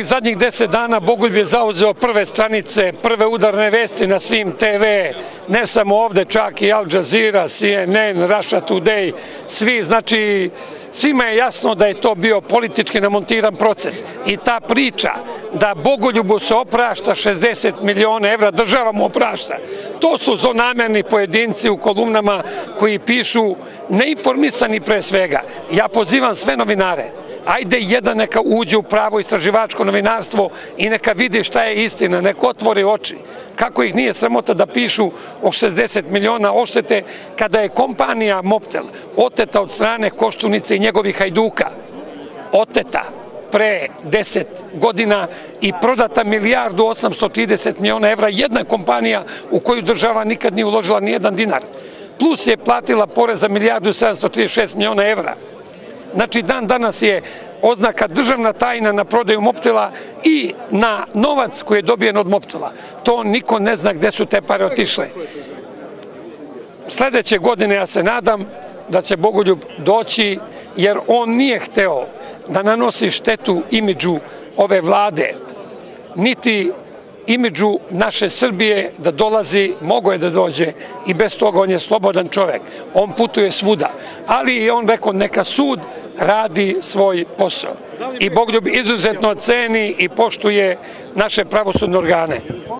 Zadnjih 10 dana Bogoljub je zauzeo prve stranice, prve udarne vesti na svim TV, ne samo ovde, čak i Al Jazeera, CNN, Russia Today, svi, znači, svima je jasno da je to bio politički namontiran proces. I ta priča da Bogoljubu se oprašta 60 miliona evra, država mu oprašta, to su zlonamerni pojedinci u kolumnama koji pišu neinformisani pre svega. Ja pozivam sve novinare, ajde jedan neka uđe u pravo istraživačko novinarstvo i neka vidi šta je istina, neka otvori oči. Kako ih nije sramota da pišu o 60 miliona odštete kada je kompanija Mobtel oteta od strane Koštunice i njegovih hajduka, oteta pre 10 godina i prodata 1.830 miliona evra, jedna kompanija u koju država nikad nije uložila ni jedan dinar, plus je platila porez za 1.736 miliona evra. Znači, dan danas je oznaka državna tajna na prodaju Mobtela i na novac koji je dobijen od Mobtela. To niko ne zna gde su te pare otišle. Sledeće godine ja se nadam da će Bogoljub doći, jer on nije hteo da nanosi štetu imidžu ove vlade, niti imidžu naše Srbije, da dolazi, mogo je da dođe i bez toga on je slobodan čovek, on putuje svuda, ali i on rekao neka sud radi svoj posao i Bogoljub izuzetno ceni i poštuje naše pravosudne organe.